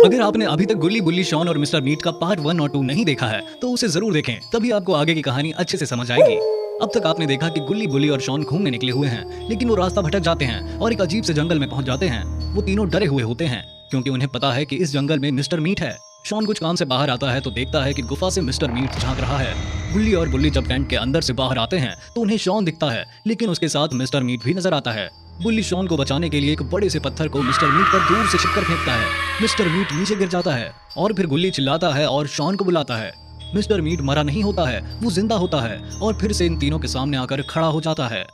अगर आपने अभी तक गुल्ली बुल्ली शॉन और मिस्टर मीट का पार्ट 1 और 2 नहीं देखा है तो उसे जरूर देखें, तभी आपको आगे की कहानी अच्छे से समझ आएगी। अब तक आपने देखा कि गुल्ली बुल्ली और शॉन घूमने निकले हुए हैं, लेकिन वो रास्ता भटक जाते हैं और एक अजीब से जंगल में पहुंच जाते हैं। वो तीनों डरे हुए होते हैं क्योंकि उन्हें पता है कि इस जंगल में मिस्टर मीट है। शॉन कुछ काम से बाहर आता है तो देखता है कि गुफा से मिस्टर मीट झांक रहा है। गुल्ली और बुल्ली जब टेंट के अंदर से बाहर आते हैं तो उन्हें शॉन दिखता है, लेकिन उसके साथ मिस्टर मीट भी नजर आता है। बुल्ली शॉन को बचाने के लिए एक बड़े से पत्थर को मिस्टर मीट पर दूर से छिपकर फेंकता है। मिस्टर मीट नीचे गिर जाता है और फिर गुल्ली चिल्लाता है और शॉन को बुलाता है। मिस्टर मीट मरा नहीं होता है, वो जिंदा होता है और फिर से इन तीनों के सामने आकर खड़ा हो जाता है।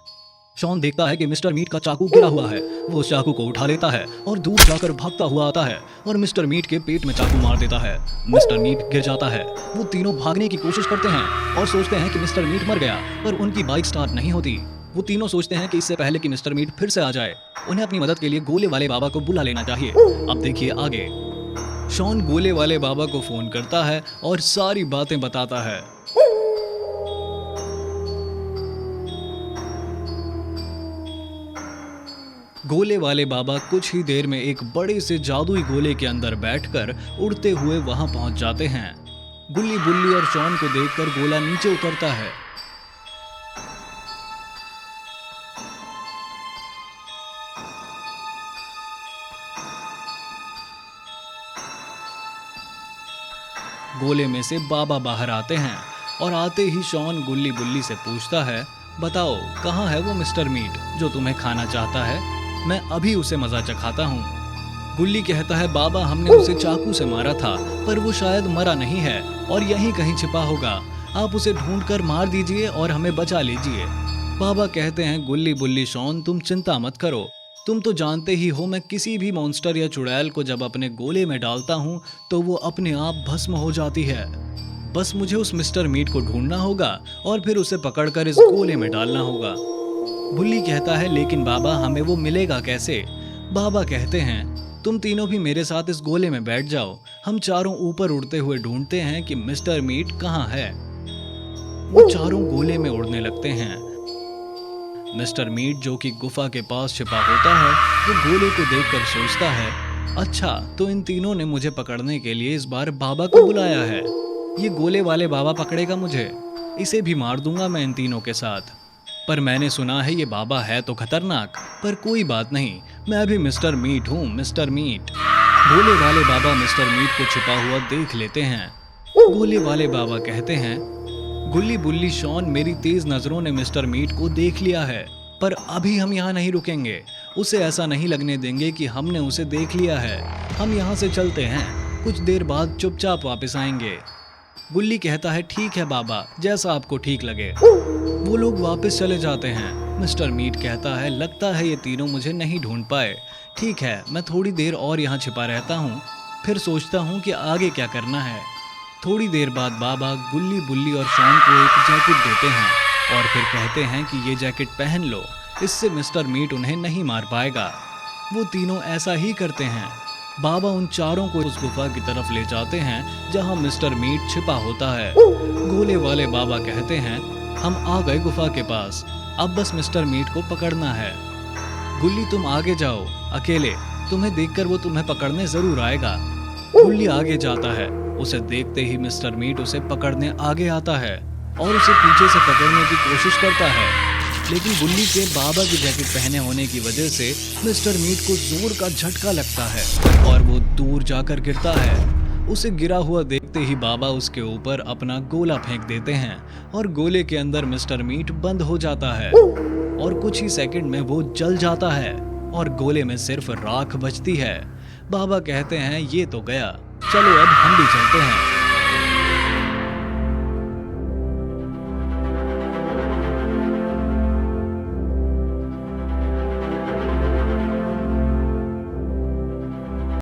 शॉन देखता है कि मिस्टर मीट का चाकू गिरा हुआ है। वो उस चाकू को उठा लेता है और दूर जाकर भागता हुआ आता है और मिस्टर मीट के पेट में चाकू मार देता है। मिस्टर मीट गिर जाता है। वो तीनों भागने की कोशिश करते हैं और सोचते हैं कि मिस्टर मीट मर गया, पर उनकी बाइक स्टार्ट नहीं होती। वो तीनों सोचते हैं कि इससे पहले कि मिस्टर मीट फिर से आ जाए, उन्हें अपनी मदद के लिए गोले वाले बाबा को बुला लेना चाहिए। अब देखिए आगे। शॉन गोले वाले बाबा को फोन करता है और सारी बातें बताता है। गोले वाले बाबा कुछ ही देर में एक बड़े से जादुई गोले के अंदर बैठकर उड़ते हुए वहां पहुंच जाते हैं। गुल्ली बुल्ली और शॉन को देखकर गोला नीचे उतरता है। गोले में से बाबा बाहर आते हैं और आते ही शॉन गुल्ली बुल्ली से पूछता है, बताओ कहाँ है वो मिस्टर मीट जो तुम्हें खाना चाहता है? मैं अभी उसे मजा चखाता हूँ। गुल्ली कहता है, बाबा हमने उसे चाकू से मारा था, पर वो शायद मरा नहीं है और यहीं कहीं छिपा होगा। आप उसे ढूंढकर मार दीजिए और हमें बचा लीजिए। बाबा कहते हैं, गुल्ली बुल्ली शॉन तुम चिंता मत करो, तुम तो जानते ही हो मैं किसी भी मॉन्स्टर या चुड़ैल को जब अपने गोले में डालता हूँ तो वो अपने आप भस्म हो जाती है। बस मुझे उस मिस्टर मीट को ढूंढना होगा और फिर उसे पकड़कर इस गोले में डालना होगा। बुल्ली कहता है, लेकिन बाबा हमें वो मिलेगा कैसे? बाबा कहते हैं, तुम तीनों भी मेरे साथ इस गोले में बैठ जाओ, हम चारों ऊपर उड़ते हुए ढूंढते हैं कि मिस्टर मीट कहाँ है। वो चारों गोले में उड़ने लगते हैं। मिस्टर मीट जो कि गुफा के पास छिपा होता है, वो गोले को देखकर सोचता है, अच्छा तो इन तीनों ने मुझे पकड़ने के लिए इस बार बाबा को बुलाया है। ये गोले वाले बाबा पकड़ेगा मुझे, इसे भी मार दूंगा मैं इन तीनों के साथ। पर मैंने सुना है ये बाबा है तो खतरनाक, पर कोई बात नहीं, मैं भी मिस्टर मीट हूँ, मिस्टर मीट। गोले वाले बाबा मिस्टर मीट को छिपा हुआ देख लेते हैं। गोले वाले बाबा कहते हैं, गुल्ली बुल्ली शॉन मेरी तेज नजरों ने मिस्टर मीट को देख लिया है, पर अभी हम यहाँ नहीं रुकेंगे। उसे ऐसा नहीं लगने देंगे कि हमने उसे देख लिया है। हम यहाँ से चलते हैं, कुछ देर बाद चुपचाप वापस आएंगे। गुल्ली कहता है, ठीक है बाबा, जैसा आपको ठीक लगे। वो लोग वापस चले जाते हैं। मिस्टर मीट कहता है, लगता है ये तीनों मुझे नहीं ढूंढ पाए। ठीक है, मैं थोड़ी देर और यहाँ छिपा रहता हूँ, फिर सोचता हूँ कि आगे क्या करना है। थोड़ी देर बाद बाबा गुल्ली बुल्ली और शॉन को एक जैकेट देते हैं और फिर कहते हैं कि ये जैकेट पहन लो, इससे मिस्टर मीट उन्हें नहीं मार पाएगा। वो तीनों ऐसा ही करते हैं। बाबा उन चारों को उस गुफा की तरफ ले जाते हैं जहां मिस्टर मीट छिपा होता है। गोले वाले बाबा कहते हैं, हम आ गए गुफा के पास, अब बस मिस्टर मीट को पकड़ना है। गुल्ली तुम आगे जाओ अकेले, तुम्हें देखकर वो तुम्हें पकड़ने जरूर आएगा। गुल्ली आगे जाता है। उसे देखते ही मिस्टर मीट उसे पकड़ने आगे आता है और उसे पीछे से पकड़ने की कोशिश करता है, लेकिन गुल्ली के बाबा की जैकेट पहने होने की वजह से मिस्टर मीट को जोर का झटका लगता है और वो दूर जाकर गिरता है। उसे गिरा हुआ देखते ही बाबा उसके ऊपर अपना गोला फेंक देते हैं और गोले के अंदर मिस्टर मीट बंद हो जाता है और कुछ ही सेकंड में वो जल जाता है और गोले में सिर्फ राख बचती है। बाबा कहते हैं, ये तो गया, चलो अब हम भी चलते हैं।